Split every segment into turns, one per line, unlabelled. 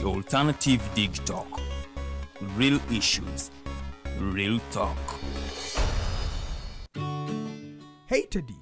Alternative Dig Talk. Real issues, real talk.
Hey Teddy,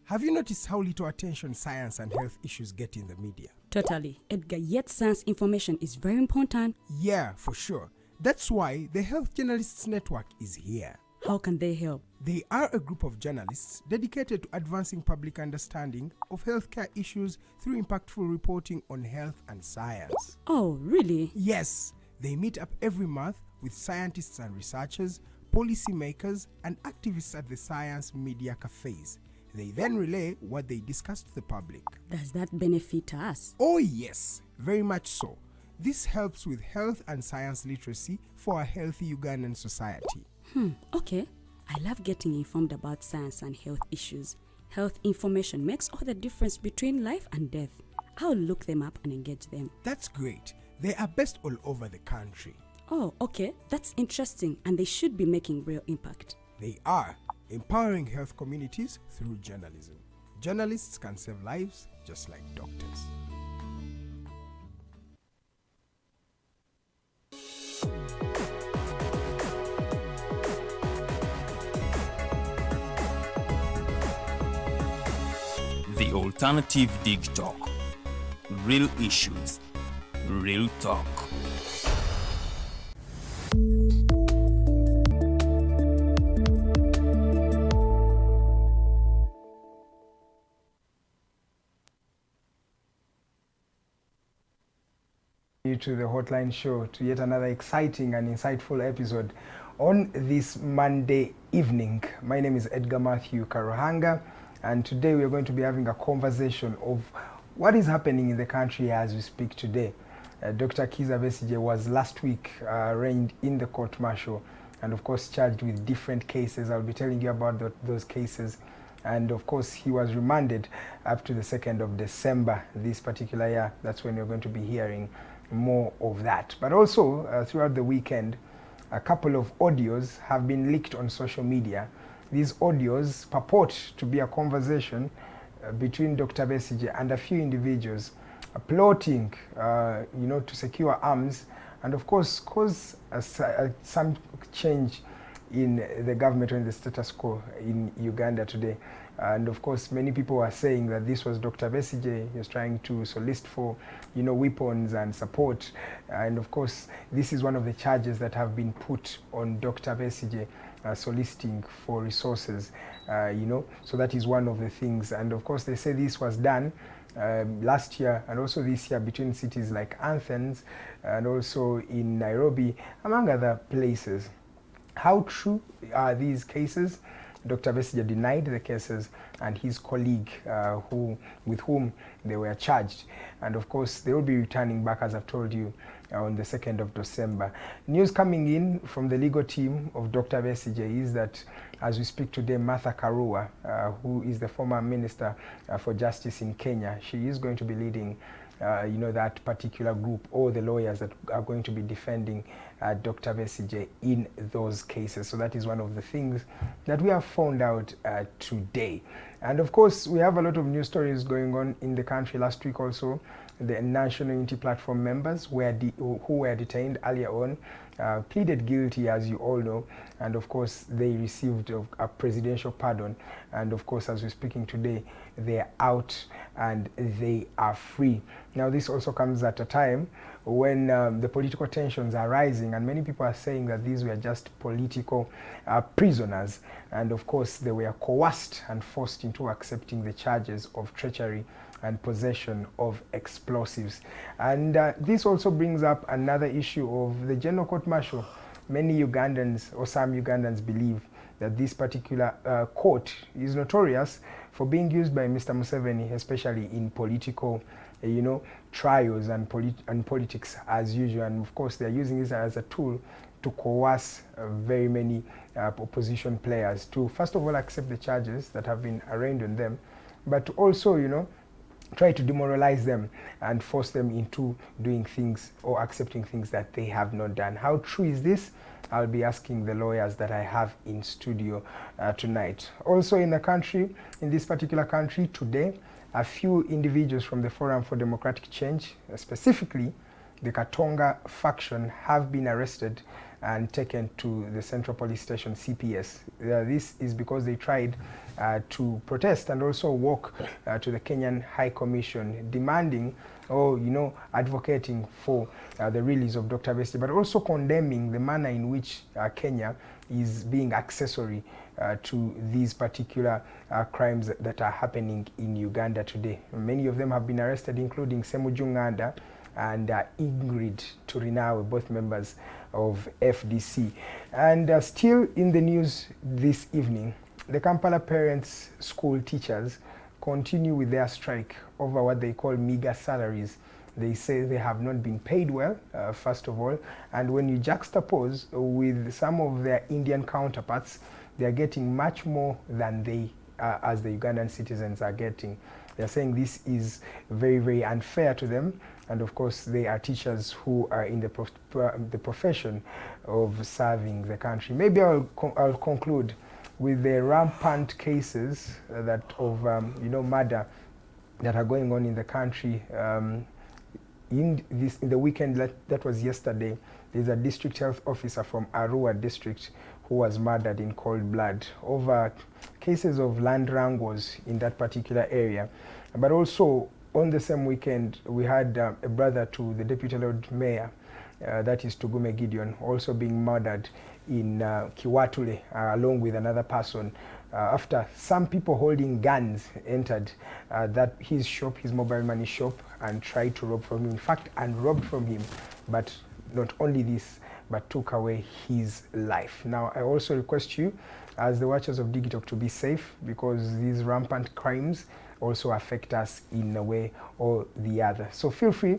have you noticed how little attention science and health issues get in the media?
Totally, Edgar, yet science information is very important.
Yeah, for sure. That's why the Health Journalists Network is here.
How can they help?
They are a group of journalists dedicated to advancing public understanding of healthcare issues through impactful reporting on health and science.
Oh, really?
Yes, they meet up every month with scientists and researchers, policymakers, and activists at the science media cafes. They then relay what they discuss to the public.
Does that benefit us?
Oh yes, very much so. This helps with health and science literacy for a healthy Ugandan society.
Okay. I love getting informed about science and health issues. Health information makes all the difference between life and death. I'll look them up and engage them.
That's great. They are based all over the country.
Oh, okay. That's interesting, and they should be making real impact.
They are empowering health communities through journalism. Journalists can save lives just like doctors.
The Alternative Dig Talk. Real issues, real talk.
To the Hotline Show, to yet another exciting and insightful episode on this Monday evening. My name is Edgar Matthew Karuhanga, and today we are going to be having a conversation of what is happening in the country as we speak today. Dr. Kiiza was last week arraigned in the court martial and of course charged with different cases. I'll be telling you about those cases. And of course he was remanded up to the 2nd of December this particular year. That's when you're going to be hearing more of that. But also throughout the weekend, a couple of audios have been leaked on social media. These audios purport to be a conversation between Dr. Besigye and a few individuals plotting to secure arms and of course cause some change in the government or in the status quo in Uganda today. And of course many people are saying that this was Dr. Besigye. He was trying to solicit for weapons and support, and of course this is one of the charges that have been put on Dr. Besigye, soliciting for resources, so that is one of the things. And of course they say this was done last year and also this year between cities like Athens and also in Nairobi, among other places. How true are these cases? Dr. Besigye denied the cases, and his colleague with whom they were charged. And of course they will be returning back, as I've told you, on the 2nd of December. News coming in from the legal team of Dr. Besigye is that as we speak today, Martha Karua, who is the former Minister for Justice in Kenya, she is going to be leading that particular group, or the lawyers that are going to be defending Dr. Besigye in those cases. So that is one of the things that we have found out today. And of course we have a lot of news stories going on in the country. Last week also, the National Unity Platform members who were detained earlier on pleaded guilty, as you all know, and of course they received a presidential pardon. And of course as we're speaking today, they are out and they are free. Now this also comes at a time when the political tensions are rising, and many people are saying that these were just political prisoners, and of course they were coerced and forced into accepting the charges of treachery and possession of explosives. And this also brings up another issue of the general court martial. Many Ugandans, or some Ugandans, believe that this particular court is notorious for being used by Mr. Museveni, especially in political trials and politics as usual. And of course they're using this as a tool to coerce very many opposition players to first of all accept the charges that have been arraigned on them, but also try to demoralize them and force them into doing things or accepting things that they have not done. How true is this? I'll be asking the lawyers that I have in studio tonight. Also in the country, in this particular country today, a few individuals from the Forum for Democratic Change, specifically the Katonga faction have been arrested and taken to the Central Police Station, CPS. This is because they tried to protest and also walk to the Kenyan High Commission demanding or, advocating for the release of Dr. Besigye, but also condemning the manner in which Kenya is being accessory to these particular crimes that are happening in Uganda today. Many of them have been arrested, including Semujunganda and Ingrid Turinawe, both members of FDC. And still in the news this evening, the Kampala parents' school teachers continue with their strike over what they call meager salaries. They say they have not been paid well, first of all, and when you juxtapose with some of their Indian counterparts, they are getting much more than they, as the Ugandan citizens, are getting. They are saying this is very, very unfair to them, and of course they are teachers who are in the profession of serving the country. Maybe I'll conclude with the rampant cases that of murder that are going on in the country. In the weekend that was yesterday, there's a district health officer from Arua district who was murdered in cold blood over cases of land wrangles in that particular area. But also on the same weekend, we had a brother to the deputy Lord Mayor, that is Tugume Gideon, also being murdered in Kiwatule along with another person after some people holding guns entered his shop, his mobile money shop, and tried to rob from him. In fact, and robbed from him. But not only this, but took away his life. Now, I also request you, as the watchers of Digitalk, to be safe, because these rampant crimes also affect us in a way or the other. So feel free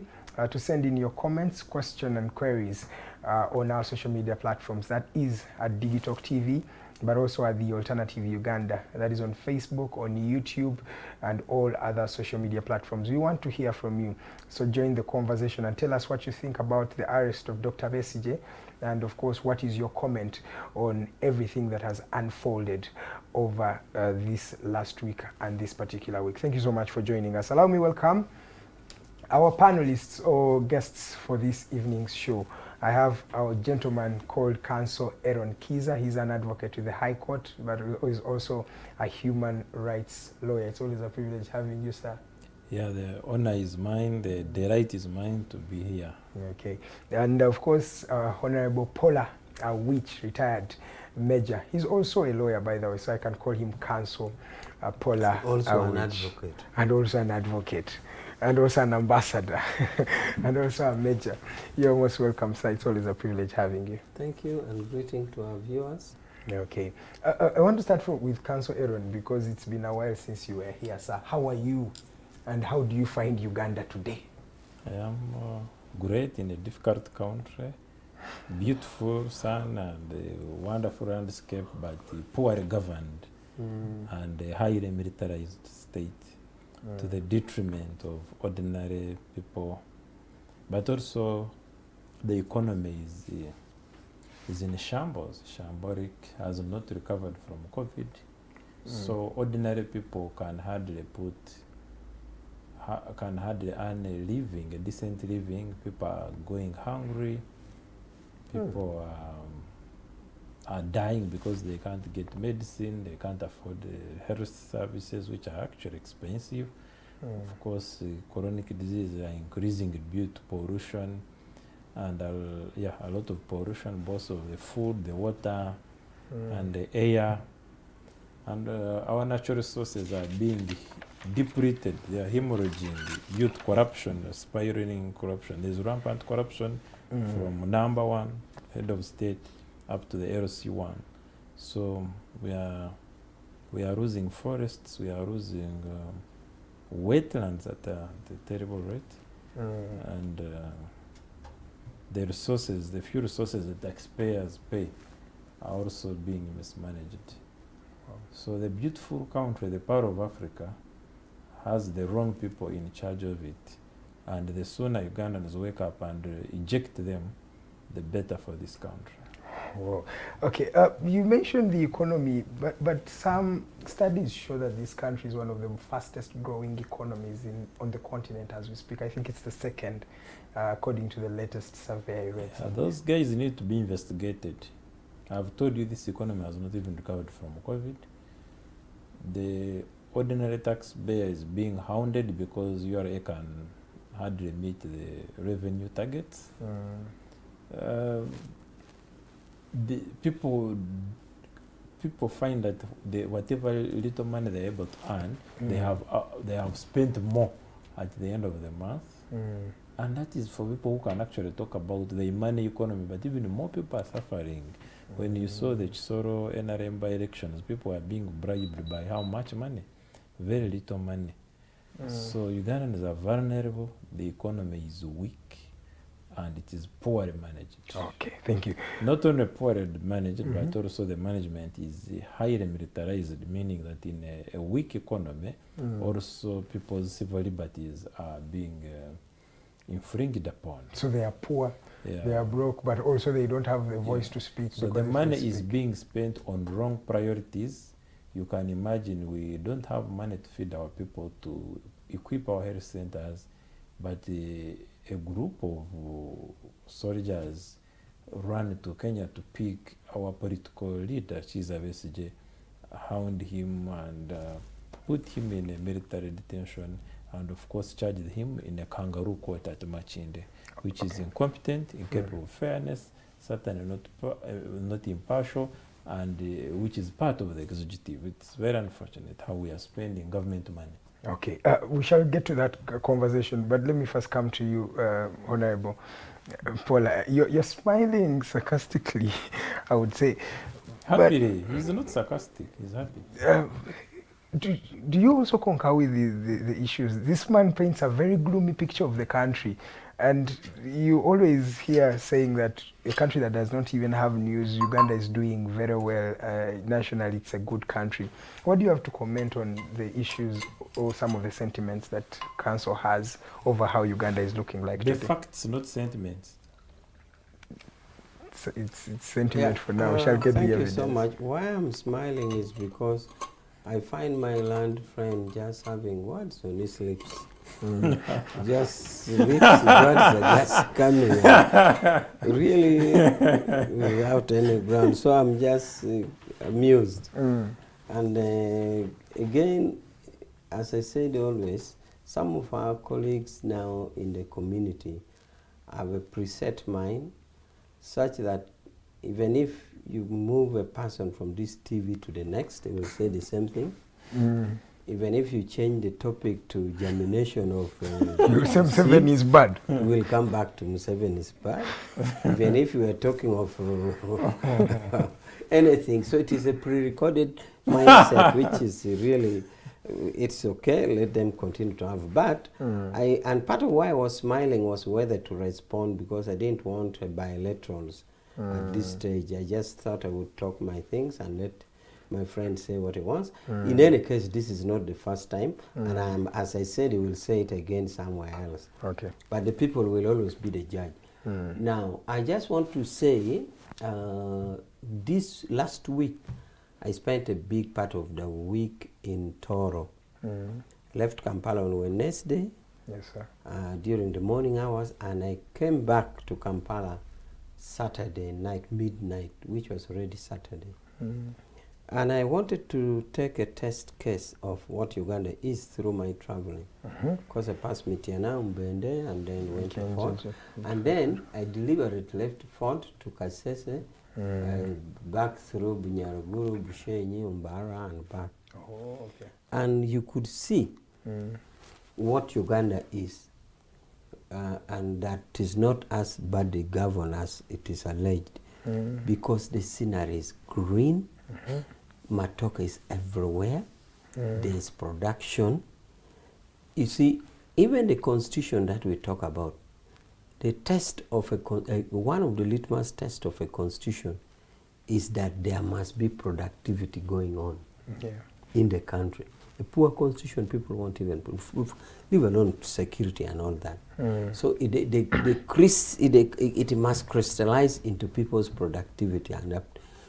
to send in your comments, questions, and queries on our social media platforms. That is at Digitalk TV, but also at the Alternative Uganda. That is on Facebook, on YouTube, and all other social media platforms. We want to hear from you. So join the conversation and tell us what you think about the arrest of Dr. Besigye, and of course, what is your comment on everything that has unfolded over this last week and this particular week. Thank you so much for joining us. Allow me welcome our panelists or guests for this evening's show. I have our gentleman called Counsel Eron Kiiza. He's an advocate with the High Court, but is also a human rights lawyer. It's always a privilege having you, sir.
Yeah, the honor is mine, the delight is mine to be here.
Okay. And of course, Honorable Pollar, Awich, retired Major. He's also a lawyer, by the way, so I can call him Counsel Pollar.
Also an advocate.
And also an advocate. And also an ambassador. And also a major. You're most welcome, sir. It's always a privilege having you.
Thank you, and greeting to our viewers.
Okay. I want to start with Counsel Eron, because it's been a while since you were here, sir. How are you? And how do you find Uganda today?
I am great in a difficult country. Beautiful sun and a wonderful landscape, but poorly governed and a highly militarized state to the detriment of ordinary people. But also the economy is in shambles. Shambolic has not recovered from COVID. So ordinary people can hardly earn a living, a decent living. People are going hungry. People are dying because they can't get medicine, they can't afford health services, which are actually expensive. Of course, chronic diseases are increasing due to pollution, and a lot of pollution, both of the food, the water, and the air. And our natural resources are being depleted. They are hemorrhaging due to corruption, spiraling corruption. There's rampant corruption from number one, head of state, up to the LC1. So we are losing forests, we are losing wetlands at a terrible rate. And the resources, the few resources that taxpayers pay, are also being mismanaged. So the beautiful country, the power of Africa, has the wrong people in charge of it. And the sooner Ugandans wake up and eject them, the better for this country.
Whoa. Okay, you mentioned the economy, but some studies show that this country is one of the fastest growing economies on the continent as we speak. I think it's the second, according to the latest survey I read.
Those guys need to be investigated. I've told you this economy has not even recovered from COVID. The ordinary taxpayer is being hounded because URA can hardly meet the revenue targets. The people find that whatever little money they're able to earn, they have spent more at the end of the month, and that is for people who can actually talk about the money economy. But even more people are suffering. When you saw the Chisoro NRM by-elections, people are being bribed by how much money? Very little money. So Ugandans are vulnerable. The economy is weak. And it is poorly managed.
Okay, thank you.
Not only poorly managed, but also the management is highly militarized, meaning that in a weak economy, also people's civil liberties are being infringed upon.
So they are poor, they are broke, but also they don't have the voice to speak.
So the money is being spent on wrong priorities. You can imagine we don't have money to feed our people, to equip our health centers, but a group of soldiers ran to Kenya to pick our political leader, Kiiza Besigye, hound him and put him in a military detention, and of course charged him in a kangaroo court at Machinde, which is incompetent, incapable of fairness, certainly not impartial, and which is part of the executive. It's very unfortunate how we are spending government money.
Okay, we shall get to that conversation, but let me first come to you, Honorable Pollar. You're smiling sarcastically, I would say.
Happily. He's not sarcastic, he's happy.
Do you also concur with the issues? This man paints a very gloomy picture of the country, and you always hear saying that a country that does not even have news, Uganda is doing very well. Nationally, it's a good country. What do you have to comment on the issues or some of the sentiments that Council has over how Uganda is looking like
The
today?
facts, not sentiments.
It's sentiment for now. We shall get the evidence.
Thank you so much. Why I'm smiling is because I find my land friend just having words on his lips. Just lips, words are just coming out. Really without any ground. So I'm just amused. And again, as I said always, some of our colleagues now in the community have a preset mind such that even if you move a person from this TV to the next, they will say the same thing. Even if you change the topic to germination of
Museveni is bad.
we'll come back to Museveni is bad. Even if you are talking of anything. So it is a pre-recorded mindset, which is really, it's okay, let them continue to have. But and part of why I was smiling was whether to respond, because I didn't want bilaterals at this stage. I just thought I would talk my things and let my friend say what he wants. In any case, this is not the first time, and as I said, he will say it again somewhere else.
Okay.
But the people will always be the judge. Now, I just want to say, this last week, I spent a big part of the week in Toro. Left Kampala on Wednesday.
Yes, sir.
During the morning hours, and I came back to Kampala Saturday night, midnight, which was already Saturday. And I wanted to take a test case of what Uganda is through my traveling. Because I passed Mitiana, Mbende, and then went to Fort. And then I deliberately left Fort to Kasese, back through Bunyaruguru, Bushenyi, Umbara, and back.
Oh, okay.
And you could see what Uganda is. And that is not as badly governed as it is alleged. Because the scenery is green, matoka is everywhere, there is production. You see, even the constitution that we talk about, the test of one of the litmus tests of a constitution is that there must be productivity going on in the country. A poor constitution, people won't even put, leave alone security and all that. So it must crystallize into people's productivity.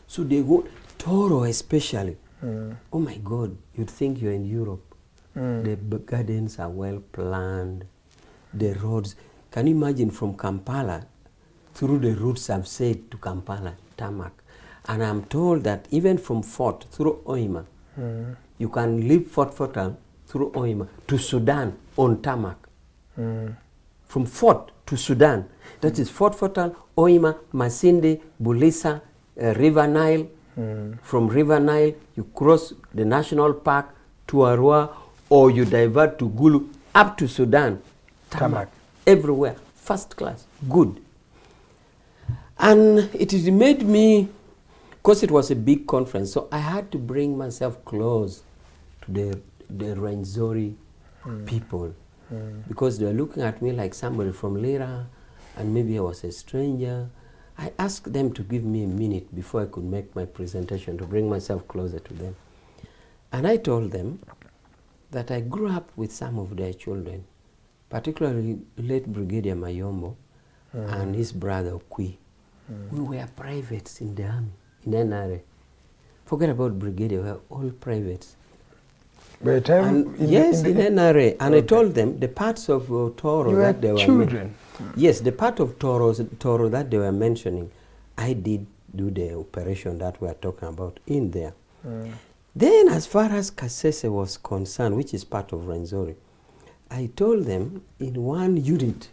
So they go, Toro especially. Oh my God, you'd think you're in Europe. The gardens are well planned. The roads, can you imagine from Kampala, through the routes I've said to Kampala, tarmac. And I'm told that even from Fort through Oima, you can leave Fort Fortal through Oima to Sudan on tarmac. From Fort to Sudan. That is Fort Fortal, Oima, Masindi, Bulisa, River Nile. From River Nile, you cross the national park to Arua, or you divert to Gulu, up to Sudan. Tarmac. Everywhere. First class. Good. And it made me, because it was a big conference, so I had to bring myself close to the Rwenzori people, because they were looking at me like somebody from Lira, and maybe I was a stranger. I asked them to give me a minute before I could make my presentation, to bring myself closer to them. And I told them that I grew up with some of their children, particularly late Brigadier Mayombo and his brother Okwi. We were privates in the army, in NRA. Forget about brigadier, we were all privates.
By the time
in NRA. And I told them the parts of Toro that they were
children.
Yes, the part of Toro that they were mentioning, I did do the operation that we are talking about in there. Then as far as Kasese was concerned, which is part of Rwenzori, I told them in one unit,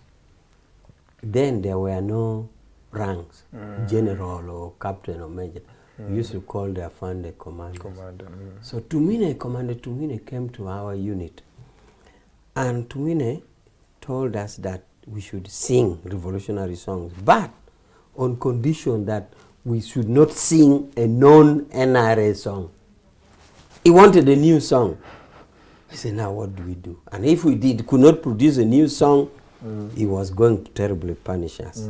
then there were no ranks, general or captain or major. We used to call their Afande commanders. So Commander Tumine came to our unit, and Tumine told us that we should sing revolutionary songs, but on condition that we should not sing a non-NRA song. He wanted a new song. I said, now what do we do? And if we could not produce a new song, he was going to terribly punish us.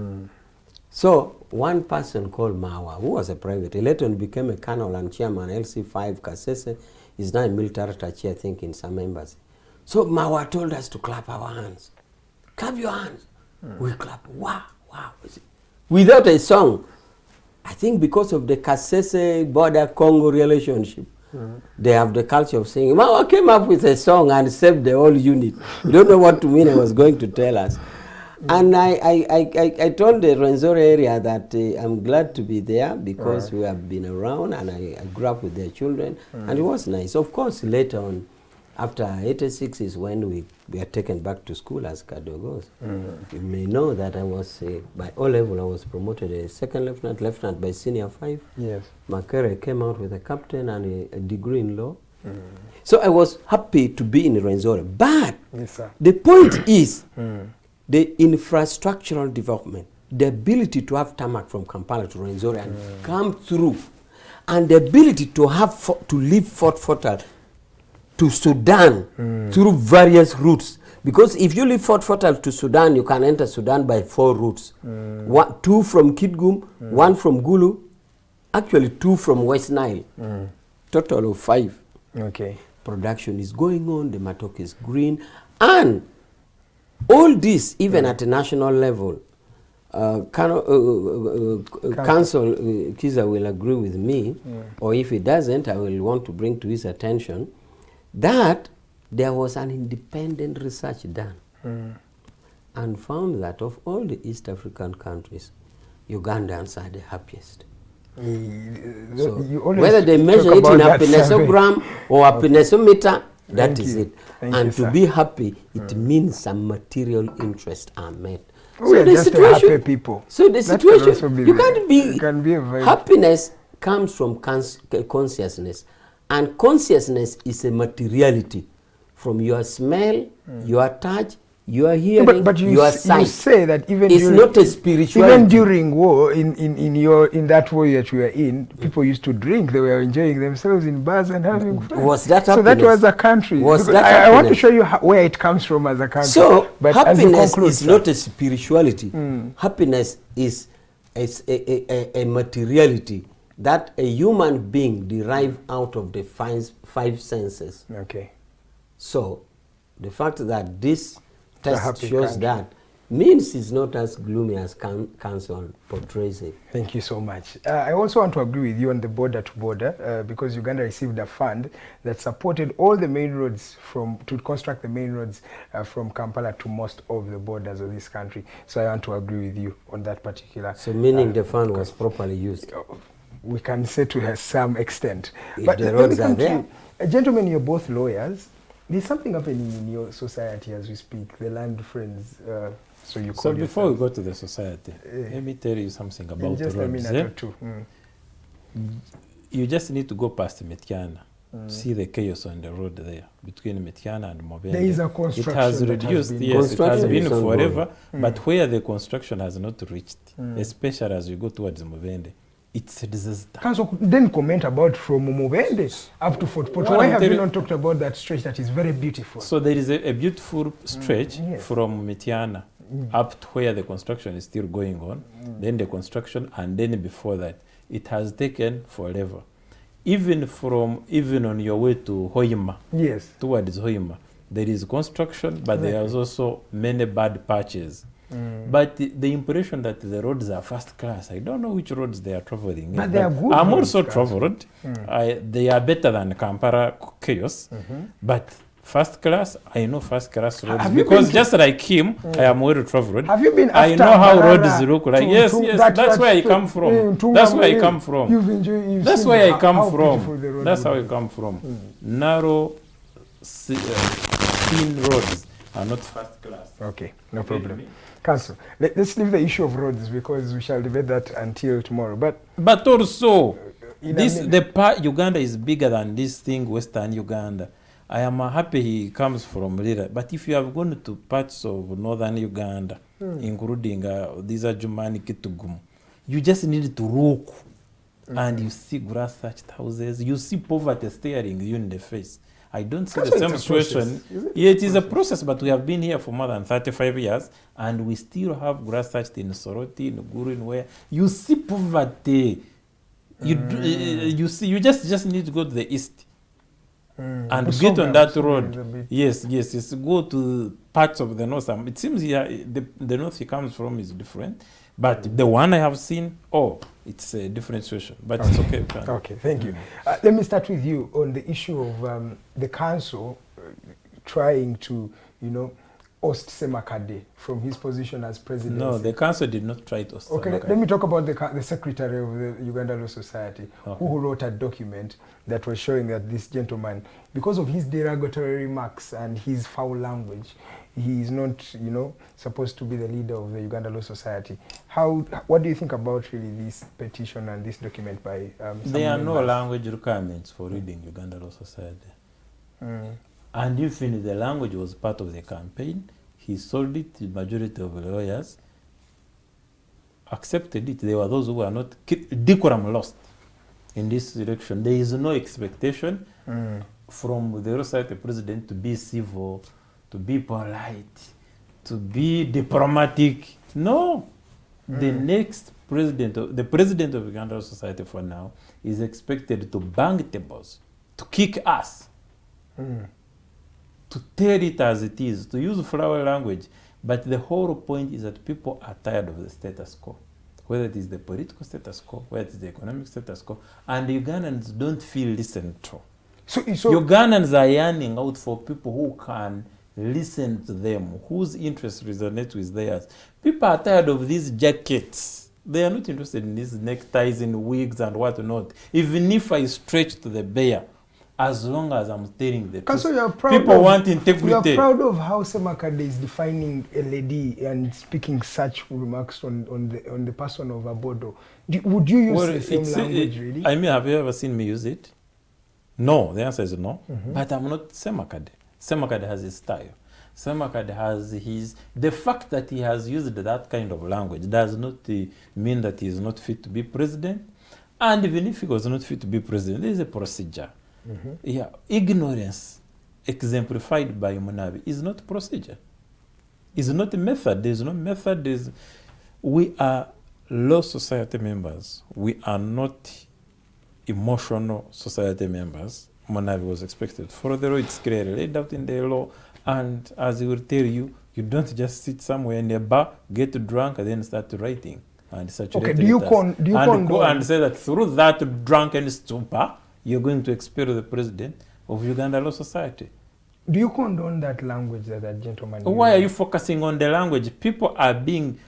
So one person called Mawa, who was a private, he later became a colonel and chairman, LC5 Kasese, is now a military attaché, I think, in some embassy. So Mawa told us to clap our hands. Clap your hands. We clap. Wow, wow. Without a song. I think because of the Kasese border-Congo relationship, they have the culture of singing. Mawa came up with a song and saved the whole unit. We don't know what Tumine was going to tell us. And I told the Rwenzori area that I'm glad to be there because we have been around, and I grew up with their children, and it was nice. Of course, later on, after 86 is when we are taken back to school as Kadogos. You may know that I was, by O level, I was promoted a second lieutenant by senior 5. Yes. Makere came out with a captain and a degree in law. So I was happy to be in Rwenzori. But the point is, the infrastructural development, the ability to have tarmac from Kampala to Rwenzori and come through, and the ability to have to leave Fort Fortal to Sudan through various routes. Because if you leave Fort Fortal to Sudan, you can enter Sudan by 4 routes. 2 from Kitgum, 1 from Gulu, actually 2 from West Nile. Total of 5. Okay. Production is going on, the Matok is green, and all this, even at a national level, Counsel Kiiza will agree with me, or if he doesn't, I will want to bring to his attention that there was an independent research done and found that of all the East African countries, Ugandans are the happiest. So whether they measure it in happinessogram or happinessometer, that is it. And to be happy, it means some material interests are met.
We are just happy people.
So the situation, you can't be happiness comes from consciousness. And consciousness is a materiality. From your smell, your touch, your hearing,
but
your sight.
You say that even
it's not a spirituality.
Even during war, in that war that we were in, people used to drink. They were enjoying themselves in bars and having fun.
Was that
so
happiness?
that was a country. I want to show you where it comes from as a country.
So but happiness is not a spirituality. Happiness is a materiality that a human being derives out of the 5 senses. Okay. So the fact that this
a
test
happy
shows
country.
that means it's not as gloomy as Counsel portrays it.
Thank you so much. I also want to agree with you on the border to border because Uganda received a fund that supported all the main roads to construct the main roads from Kampala to most of the borders of this country. So I want to agree with you on that particular.
So meaning the fund was properly used.
We can say to some extent.
If
But
the
let me
roads
come
are
to
there.
you. Gentlemen, you're both lawyers. There's something happening in your society as we speak, the land friends. So you
So
call
before we
yourselves.
go to the society, let me tell you something
In
about
just a
roads.
minute or two.
You just need to go past Mityana to see the chaos on the road there between Mityana and Mobende.
There is a
It
construction
has
that has
reduced,
been-
yes, it has
Construction
been
is ongoing.
forever, but where the construction has not reached, especially as you go towards Mobende, it's a disaster.
Council then comment about from Mubende up to Fort Portal.
Well,
Why
I'm
have you
telling-
not talked about that stretch that is very beautiful?
So there is a beautiful stretch
yes.
from Mityana up to where the construction is still going on, then the construction, and then before that, it has taken forever. Even on your way to Hoima,
Yes.
towards Hoima, there is construction, but there is also many bad patches. But the impression that the roads are first class, I don't know which roads they are traveling.
But they are good
I'm
roads,
also
Council.
traveled. They are better than Kampala chaos, but first class, I know first class roads
Have you
because
been to-
just like him, I am well traveled.
Have you been
I
after
know how
Mbarara
roads look like.
to-
Yes,
to
yes,
that-
that's
that
where I
straight-
come from.
Tunga
That's where I
Mbarara.
come from.
You've
That's
seen
where I
how
come
beautiful
from.
the road
That's how
would
I
be.
come from. Narrow, thin roads are not first class.
Okay, no problem. Council, let's leave the issue of roads because we shall debate that until tomorrow. But
also,
in a
this
minute-
the part Uganda is bigger than this thing, Western Uganda. I am happy he comes from Lira, but if you have gone to parts of northern Uganda, including these are Jumani Kitugum, you just need to look and you see grass-thatched houses, you see poverty staring you in the face. I don't see
That's
the
why
same
it's a process,
situation.
isn't it?
Yeah, it is a process, but we have been here for more than 35 years, and we still have grass-thatched in Soroti, in Guru, where you see poverty. You see, you just need to go to the east and get on that road. Yes, go to parts of the north. It seems here the north he comes from is different, but the one I have seen, it's a different situation. But it's okay.
Okay, thank you. Let me start with you on the issue of the council trying to, oust Ssemakadde from his position as president.
No, the council did not try to oust
Okay,
Ssemakadde.
let me talk about the secretary of the Uganda Law Society, who wrote a document that was showing that this gentleman, because of his derogatory remarks and his foul language, he is not, supposed to be the leader of the Uganda Law Society. What do you think about really this petition and this document by some
There are no
members?
language requirements for reading Uganda Law Society. And even the language was part of the campaign, he sold it. The majority of lawyers accepted it. There were those who were not. Decorum lost in this election. There is no expectation from the Law Society president to be civil, to be polite, to be diplomatic. No. The next president, the president of Uganda Law Society for now, is expected to bang tables, to kick ass, to tell it as it is, to use flowery language. But the whole point is that people are tired of the status quo, whether it is the political status quo, whether it is the economic status quo, and the Ugandans don't feel listened to.
So
Ugandans are yearning out for people who can listen to them, whose interests resonate with theirs. People are tired of these jackets. They are not interested in these neckties and wigs and whatnot. Even if I stretch to the bare, as long as I'm telling the
Council, you are
truth.
proud
People want
You are
integrity.
proud of how Ssemakadde is defining a lady and speaking such remarks on the person of Abodo. Would you use the same language, really?
I mean, have you ever seen me use it? No, the answer is no. But I'm not Ssemakadde. Ssemakadde has his style. Ssemakadde has his... The fact that he has used that kind of language does not mean that he is not fit to be president. And even if he was not fit to be president, there is a procedure. Yeah, ignorance exemplified by Munabi is not procedure. It's not a method. There's no method. We are law society members. We are not emotional society members. Monavi was expected to follow the law. It's clearly laid out in the law. And as he will tell you, you don't just sit somewhere in a bar, get drunk, and then start writing and saturate.
Okay, do you
go and say that through that drunken stupor, you're going to expel the president of Uganda Law Society?
Do you condone that language that that gentleman
Why
used?
are you focusing on the language? People are being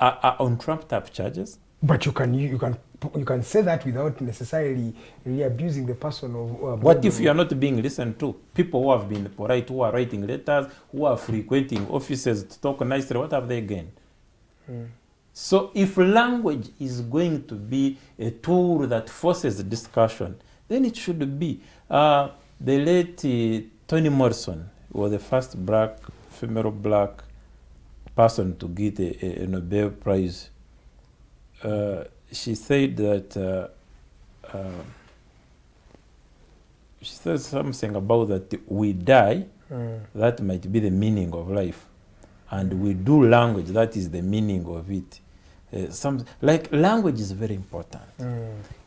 are on trumped up charges.
But you can say that without necessarily really abusing the person of.
What if you are not being listened to? People who have been polite, who are writing letters, who are frequenting offices to talk nicely, what have they gained? So if language is going to be a tool that forces discussion, then it should be. The late Toni Morrison was the first female black person to get a Nobel Prize. She said that she said something about that we die, that might be the meaning of life, and we do language, that is the meaning of it. Like language is very important.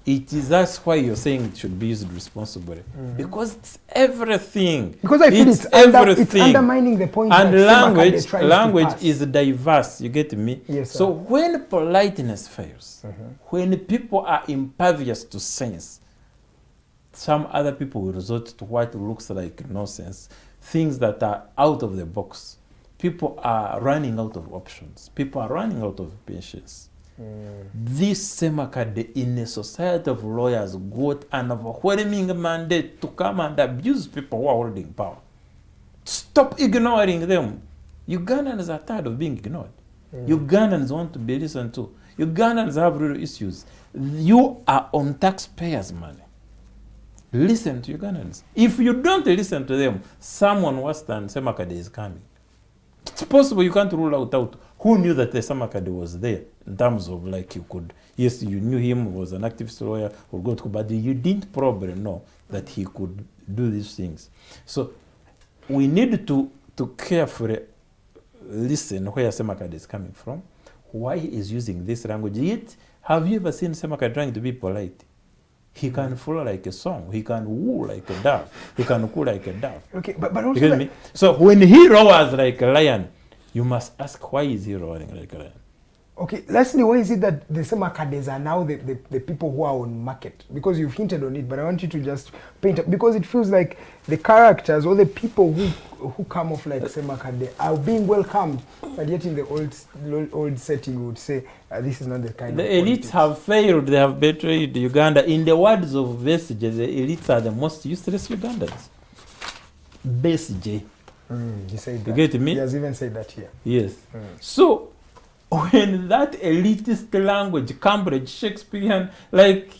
It is, that's why you're saying it should be used responsibly, because it's everything.
Because I feel it's undermining the point.
And
that
language is diverse. You get me?
Yes, sir.
So when politeness fails, when people are impervious to sense, some other people will resort to what looks like nonsense, things that are out of the box. People are running out of options. People are running out of patience. This Ssemakadde, in a society of lawyers, got an overwhelming mandate to come and abuse people who are holding power. Stop ignoring them. Ugandans are tired of being ignored. Ugandans want to be listened to. Ugandans have real issues. You are on taxpayers' money. Listen to Ugandans. If you don't listen to them, someone worse than Ssemakadde is coming. It's possible you can't rule out who knew that the Ssemakadde was there in terms of like you could, yes, you knew him, was an activist lawyer, or go to, but you didn't probably know that he could do these things. So we need to carefully listen where Ssemakadde is coming from, why he is using this language. Yet, have you ever seen Ssemakadde trying to be polite? He can flow like a song. He can woo like a dove. He can coo like a dove.
Okay, but also...
You get me? So when he roars like a lion, you must ask, why is he roaring like a lion?
Okay, lastly, why is it that the Ssemakaddes are now the people who are on market? Because you've hinted on it, but I want you to just paint it, because it feels like the characters or the people who come off like Ssemakadde are being welcomed, but yet in the old setting we would say this is not the kind
the
of
elites
politics.
have failed, they have betrayed Uganda. In the words of Besige, the elites are the most useless Ugandans. Besige.
He said that.
You get me?
He has even said that here.
Yes. So when that elitist language, Cambridge, Shakespearean, like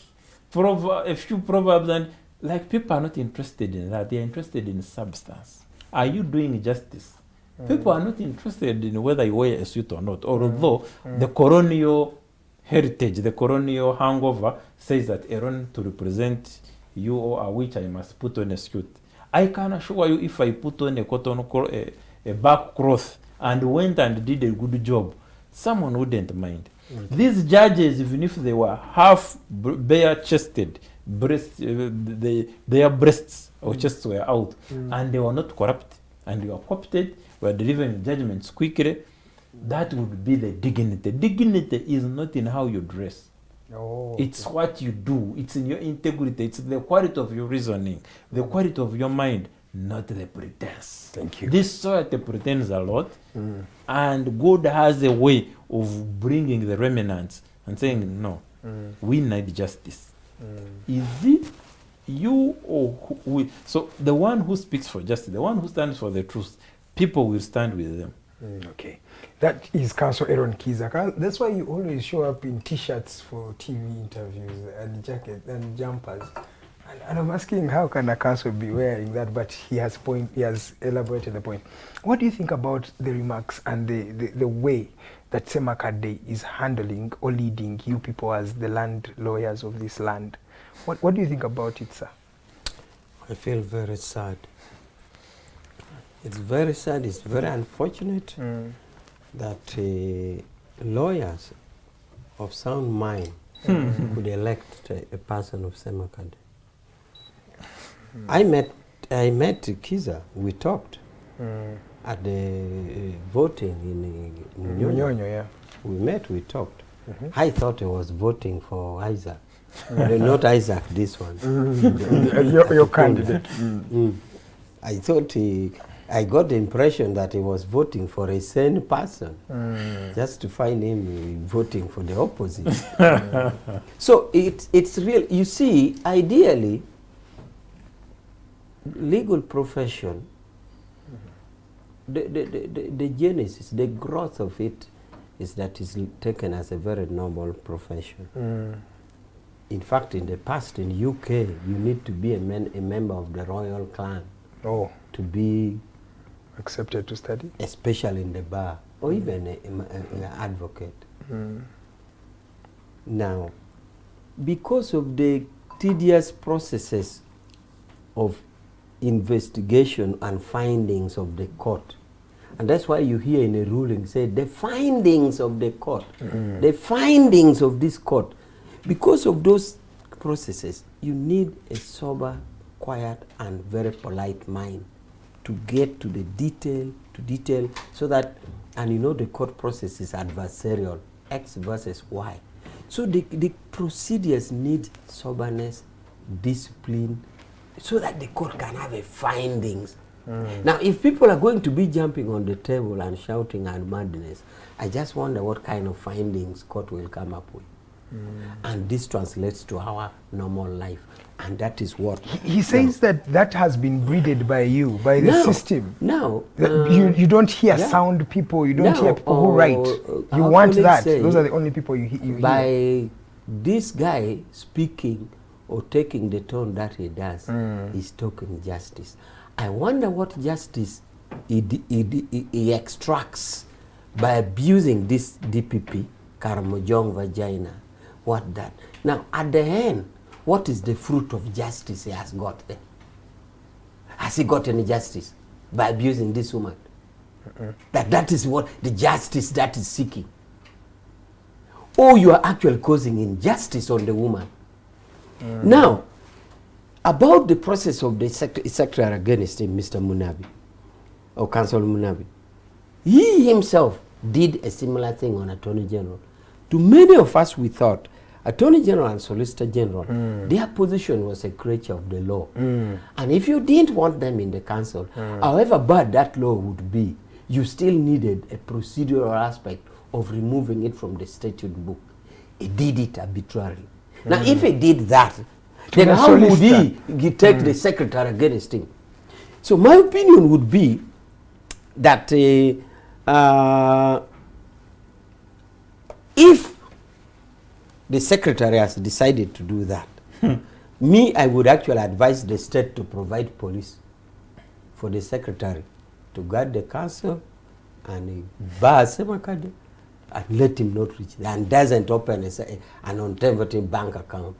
a few proverbs, and like people are not interested in that. They are interested in substance. Are you doing justice? People are not interested in whether you wear a suit or not. Although the colonial heritage, the colonial hangover says that Eron, to represent you or Awich, I must put on a suit. I can assure you, if I put on a cotton a back cloth and went and did a good job, someone wouldn't mind. These judges, even if they were half bare-chested, their breasts or chests were out, and they were not corrupt, and they were corrupted, were delivering judgments quickly, that would be the dignity. Dignity is not in how you dress.
Oh,
it's what you do. It's in your integrity. It's the quality of your reasoning, the quality of your mind, not the pretense.
Thank you.
This society pretends a lot, and God has a way of bringing the remnants and saying, no, we need justice. Is it you or we? So the one who speaks for justice, the one who stands for the truth, people will stand with them.
Okay. That is Counsel Eron Kiiza. That's why you always show up in T-shirts for TV interviews and jackets and jumpers. And I'm asking, how can a counsel be wearing that? But he has elaborated the point. What do you think about the remarks and the way that Ssemakadde is handling or leading you people as the land lawyers of this land? What do you think about it, sir?
I feel very sad. It's very sad, it's very unfortunate that lawyers of sound mind could elect a person of Ssemakadde. I met Kiiza. We talked at the voting in
Munyonyo, yeah.
We met, we talked. I thought he was voting for Isaac. Not Isaac, this one.
Your candidate.
I thought I got the impression that he was voting for a sane person, just to find him voting for the opposite. So it's real. You see, ideally, legal profession, the genesis, the growth of it is that it's taken as a very normal profession. In fact, in the past, in UK, you need to be a member of the royal clan to be
accepted to study,
especially in the bar, or even an advocate. Now, because of the tedious processes of investigation and findings of the court, and that's why you hear in a ruling say the findings of the court, the findings of this court. Because of those processes, you need a sober, quiet, and very polite mind to get to the detail, so that, and you know the court process is adversarial, X versus Y. So the procedures need soberness, discipline, so that the court can have a findings. Now, if people are going to be jumping on the table and shouting and madness, I just wonder what kind of findings court will come up with. And this translates to our normal life, and that is what
he says that has been breeded by you, by the system.
No,
you don't hear sound people, you don't hear people who write. You want that. Those are the only people you hear.
By this guy speaking or taking the tone that he does, he's talking justice. I wonder what justice he extracts by abusing this DPP, Karamojong vagina. What that? Now, at the end, what is the fruit of justice he has got there? Has he got any justice by abusing this woman? That is what the justice that is seeking. Or you are actually causing injustice on the woman. Now, about the process of the secretary against him, Mr. Munabi, or Counsel Munabi, he himself did a similar thing on Attorney General. To many of us, we thought Attorney General and Solicitor General, their position was a creature of the law. And if you didn't want them in the council, however bad that law would be, you still needed a procedural aspect of removing it from the statute book. He did it arbitrarily. Now, if he did that, then how would he take the secretary against him? So my opinion would be that if the secretary has decided to do that, I would actually advise the state to provide police for the secretary to guard the council and bar Ssemakadde and let him not reach there, and doesn't open an alternative bank account.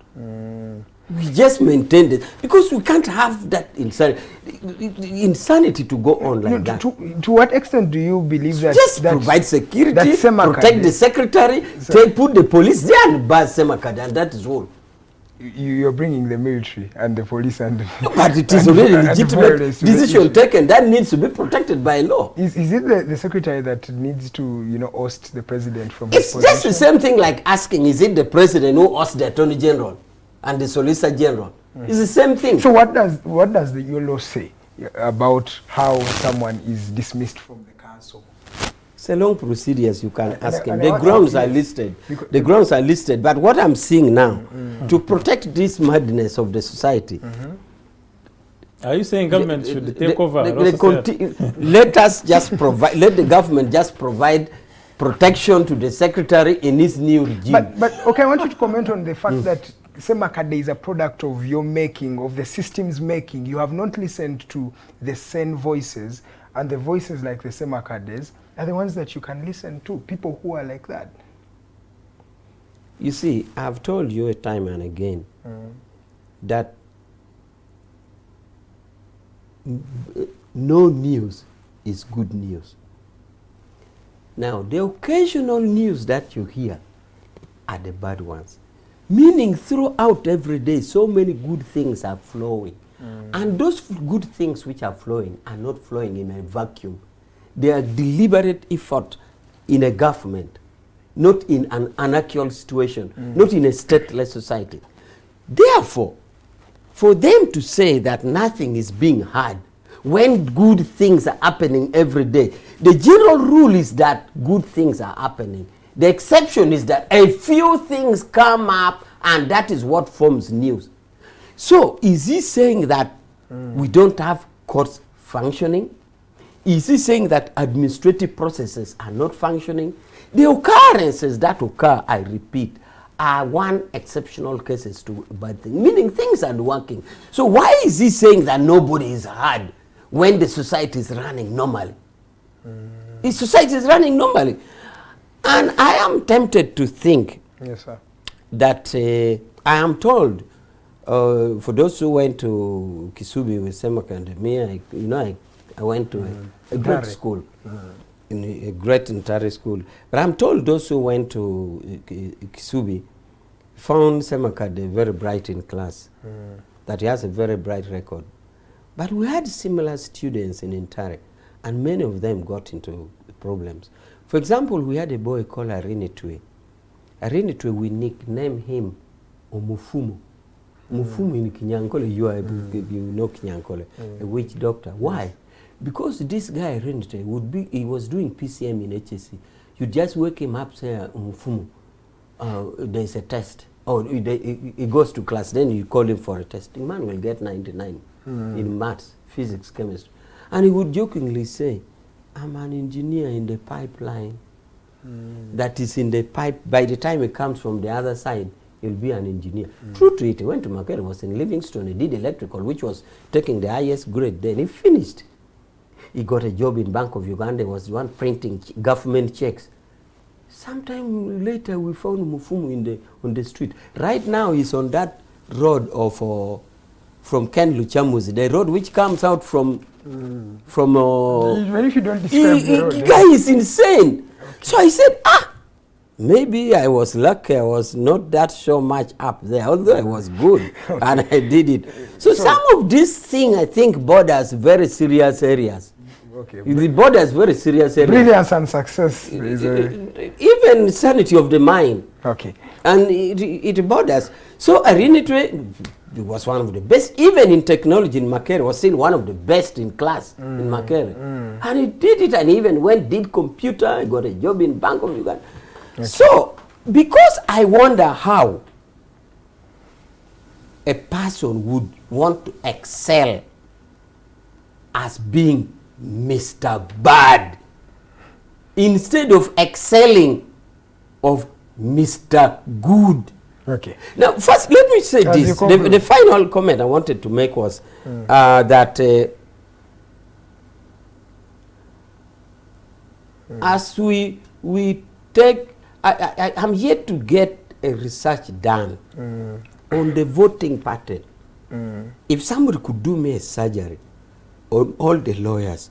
We just maintain it because we can't have that insanity to go on like that.
To what extent do you believe that
just provide security, protect the secretary, put the police there and bar Ssemakadde, and that is all.
You're bringing the military and the police and
but it is already a legitimate decision taken that needs to be protected by law.
Is it the secretary that needs to oust the president from
his position? Just the same thing like asking, is it the president who ousts the Attorney General and the Solicitor General? It's the same thing.
So what does your law say about how someone is dismissed from the council?
It's a long procedures, you can ask him. The grounds are listed. The grounds are listed. But what I'm seeing now, to protect this madness of the society,
are you saying government should take over?
Let us just provide. Let the government just provide protection to the secretary in his new regime.
But okay, I want you to comment on the fact that Ssemakadde is a product of your making, of the system's making. You have not listened to the sane voices, and the voices like the Ssemakaddes are the ones that you can listen to, people who are like that.
You see, I've told you time and again that no news is good news. Now, the occasional news that you hear are the bad ones. Meaning throughout every day, so many good things are flowing. And those good things which are flowing are not flowing in a vacuum. They are deliberate effort in a government, not in an anarchical situation, not in a stateless society. Therefore, for them to say that nothing is being heard when good things are happening every day, the general rule is that good things are happening. The exception is that a few things come up and that is what forms news. So is he saying that we don't have courts functioning? Is he saying that administrative processes are not functioning? The occurrences that occur, I repeat, are one exceptional cases to bad things, meaning things are working. So why is he saying that nobody is heard when the society is running normally? The society is running normally. And I am tempted to think that I am told, for those who went to Kisubi with Ssemakadde, I went to a great school, in a great Ntare school. But I'm told those who went to Kisubi found Ssemakadde very bright in class, that he has a very bright record. But we had similar students in Ntare, and many of them got into problems. For example, we had a boy called Arinitwe. Arinitwe, we nicknamed him Omufumu. Mufumu in Kinyankole, you know Kinyankole, a witch doctor. Why? Because this guy Arinitwe he was doing PCM in HSC. You just wake him up, say, Mufumu, there's a test. Or he goes to class, then you call him for a test. The man will get 99 in maths, physics, chemistry. And he would jokingly say, I'm an engineer in the pipeline that is in the pipe. By the time it comes from the other side, he'll be an engineer. True to it, he went to Makere, was in Livingstone, he did electrical, which was taking the highest grade. Then he finished. He got a job in Bank of Uganda, was the one printing government checks. Sometime later, we found Mufumu on the street. Right now, he's on that road of from Ken Luchamuzi, the road which comes out from
even if you don't describe the road,
the guy is insane. So I said, maybe I was lucky. I was not that so much up there, although I was good and I did it. So some of this thing, I think, borders very serious areas. The borders very serious areas.
Brilliance and success is
even sanity of the mind.
Okay.
And it borders. So Arinitwe was one of the best, even in technology in Makere, was still one of the best in class in Makere. And he did it, and even did computer, he got a job in Bank of Uganda. Okay. So, because I wonder how a person would want to excel as being Mr. Bad instead of excelling of Mr. Good.
Okay.
Now, first, let me say this. The final comment I wanted to make was that as we take, I'm yet to get a research done on the voting pattern. If somebody could do me a surgery on all the lawyers,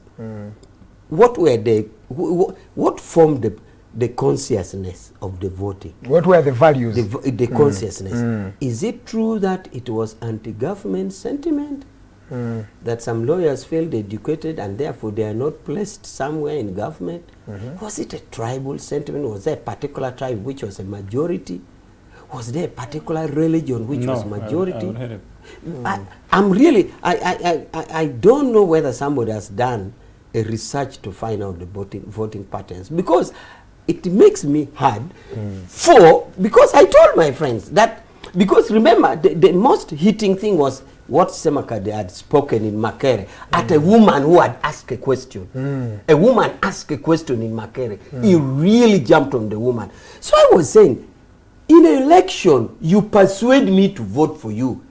what formed the consciousness of the voting? What
were the values?
The consciousness. Is it true that it was anti-government sentiment? That some lawyers felt educated and therefore they are not placed somewhere in government? Was it a tribal sentiment? Was there a particular tribe which was a majority? Was there a particular religion which was majority? I don't know whether somebody has done a research to find out the voting patterns, because it makes me hard because I told my friends that, because remember the most hitting thing was what Ssemakadde had spoken in Makere at a woman who had asked a question. A woman asked a question in Makere. He really jumped on the woman. So I was saying, in an election, you persuade me to vote for you.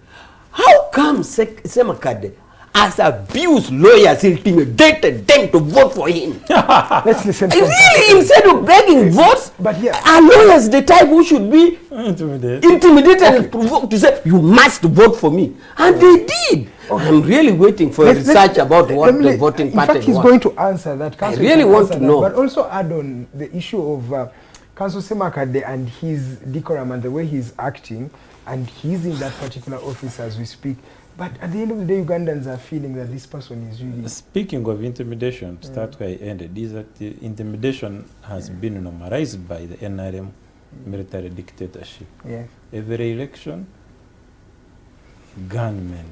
How come Ssemakadde has abused lawyers, intimidated them to vote for him?
Let's listen to
really, instead of begging votes, are lawyers the type who should be intimidated and provoked to say, you must vote for me? And they did. I'm really waiting for research about what the voting pattern was.
In fact, he's going to answer that.
I really want to know.
But also add on the issue of Counsel Ssemakadde and his decorum and the way he's acting, and he's in that particular office as we speak. But at the end of the day, Ugandans are feeling that this person is really...
Speaking of intimidation, to start where I ended, is that the intimidation has been normalized by the NRM military dictatorship.
Yeah.
Every election, gunmen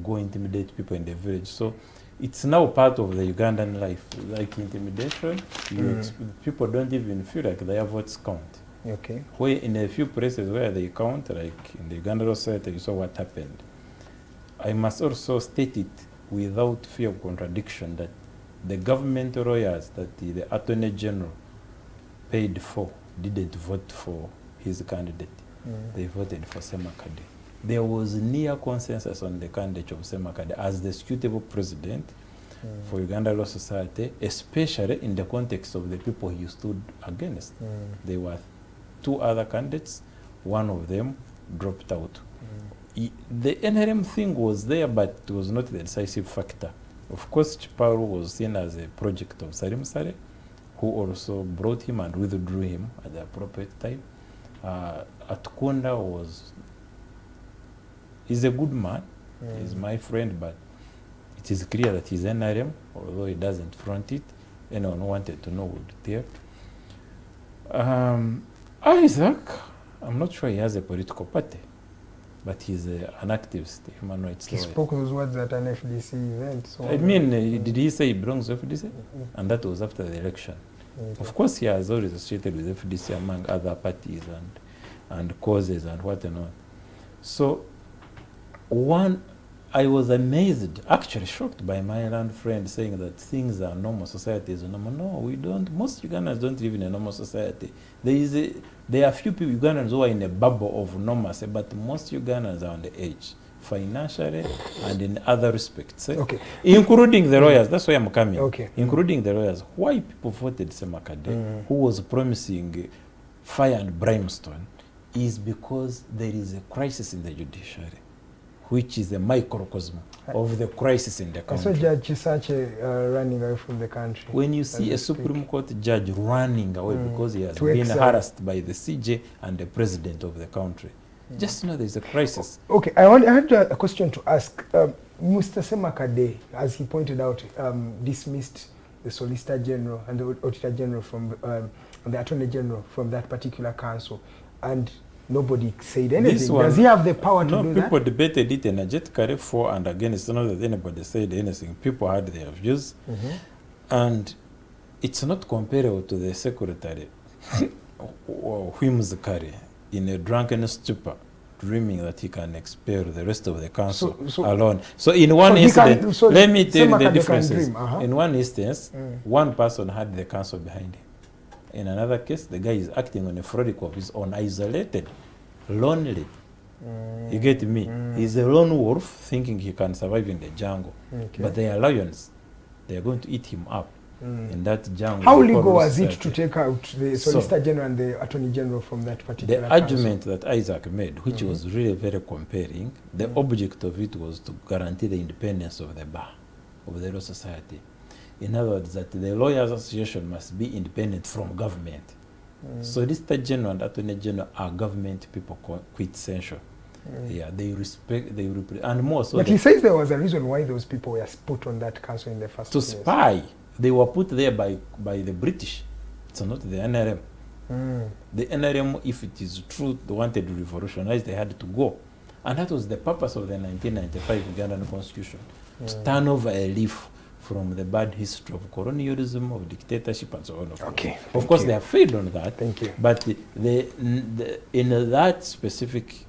go intimidate people in the village. So it's now part of the Ugandan life. Like intimidation, people don't even feel like their votes count.
Okay.
Where in a few places where they count, like in the Uganda Law Society, you saw what happened. I must also state it without fear of contradiction that the government lawyers that the Attorney General paid for didn't vote for his candidate. They voted for Ssemakadde. There was near consensus on the candidate of Ssemakadde as the suitable president for Uganda Law Society, especially in the context of the people he stood against. There were two other candidates, one of them dropped out. The NRM thing was there, but it was not the decisive factor. Of course, Chiparu was seen as a project of Salim Saleh, who also brought him and withdrew him at the appropriate time. Atkunda he's a good man, he's my friend, but it is clear that he's NRM, although he doesn't front it. Anyone who wanted to know would there. Isaac, I'm not sure he has a political party, but he's an activist, human rights lawyer.
He spoke those words at an FDC event. So
I mean, did he say he belongs to FDC? And that was after the election. Of course, he has always associated with FDC among other parties and causes and what and what. So, I was amazed, actually shocked by my land friend saying that things are normal, society is normal. No, we don't. Most Ugandans don't live in a normal society. There are few people, Ugandans, who are in a bubble of normalcy, but most Ugandans are on the edge, financially and in other respects.
Okay.
Including the lawyers, that's why I'm coming.
Okay.
Including the lawyers. Why people voted Ssemakadde, who was promising fire and brimstone, is because there is a crisis in the judiciary, which is a microcosm of the crisis in the country.
I saw Judge Chisache running away from the country.
When you see a Supreme Court judge running away because he has been harassed by the CJ and the president of the country, just know there's a crisis.
Okay, I had a question to ask. Mr. Ssemakadde, as he pointed out, dismissed the Solicitor General and the Auditor General from the Attorney General from that particular council, and nobody said anything. Does he have the power to do that?
No, people debated it energetically for and against. It's not that anybody said anything. People had their views. And it's not comparable to the secretary, whimsically, in a drunken stupor, dreaming that he can expel the rest of the council alone. So in one instance, let me tell you the differences. In one instance, one person had the council behind him. In another case, the guy is acting on a frolic of his own, isolated, lonely. You get me? He's a lone wolf thinking he can survive in the jungle. But they are lions. They are going to eat him up in that jungle.
How legal was it to take out the Solicitor General and the Attorney General from that particular
The
council?
argument that Isaac made, which was really very compelling, the object of it was to guarantee the independence of the bar, of the Law Society. In other words, that the Lawyers Association must be independent from government. Solicitor General and Attorney General are government people quintessential. Yeah, they respect, and more so.
But he says there was a reason why those people were put on that council in the first place.
To spy. They were put there by the British. It's not the NRM. The NRM, if it is true, they wanted to revolutionize, they had to go. And that was the purpose of the 1995 Ugandan Constitution, to turn over a leaf from the bad history of colonialism, of dictatorship, and so on. Of course, they have failed on that.
Thank you.
But in that specific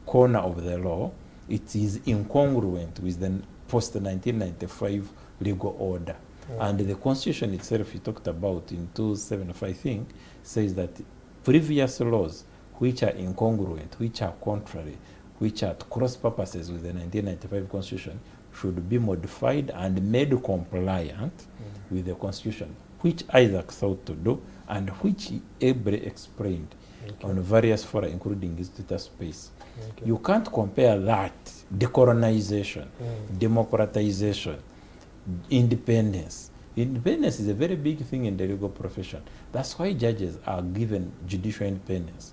corner of the law, it is incongruent with the post-1995 legal order. And the Constitution itself, you talked about in 275 thing, says that previous laws which are incongruent, which are contrary, which are at cross purposes with the 1995 Constitution should be modified and made compliant with the Constitution, which Isaac sought to do and which he ably explained on various fora, including his Twitter space. You can't compare that, decolonization, democratization, independence. Independence is a very big thing in the legal profession. That's why judges are given judicial independence.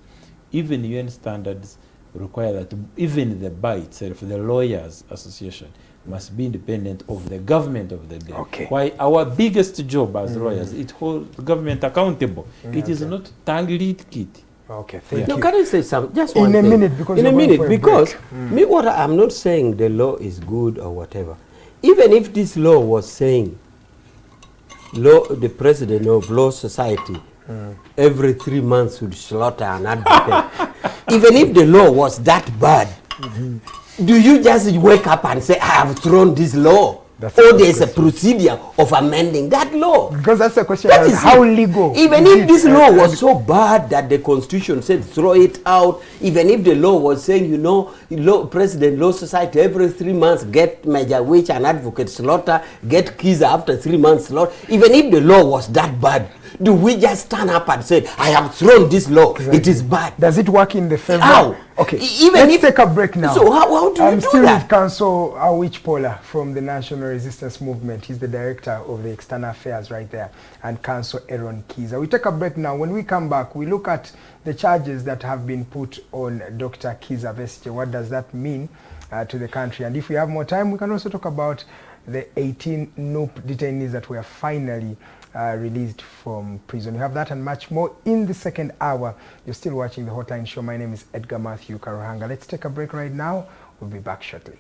Even UN standards, require that even the bar itself, the Lawyers Association, must be independent of the government of the day.
Okay.
Why our biggest job as lawyers, it holds the government accountable. It is
Okay.
not tangled kit.
Okay, thank
No,
you.
can I say something? Just
In
one
a
thing.
minute, because
in a
you're going
minute,
for a
because
break.
me, what I'm not saying the law is good or whatever. Even if this law was saying, the president of Law Society every 3 months would slaughter an advocate. Even if the law was that bad, do you just wake up and say, I have thrown this law?
That's
Or
a good
there's a
question.
procedure of amending that law?
Because that's the question.
That is
How
it.
legal?
Even
is
if
it?
this law was so bad that the constitution said throw it out, even if the law was saying, you know, President Law Society every 3 months get Major Awich and Advocate slaughter, get Kiiza after 3 months slaughter, even if the law was that bad, do we just stand up and say, I have thrown this law, it is bad?
Does it work in the favor?
How?
Okay,
Even
let's
if-
take a break now.
So how do you
I'm
do
still
that?
with Counsel Awich Pollar from the National Resistance Movement. He's the director of the External Affairs right there, and Counsel Eron Kiiza. We take a break now. When we come back, we look at the charges that have been put on Dr. Kiiza Besige. What does that mean to the country? And if we have more time, we can also talk about the 18 NUP detainees that were finally released from prison. We have that and much more in the second hour. You're still watching the Hotline Show. My name is Edgar Matthew Karuhanga. Let's take a break right now. We'll be back shortly.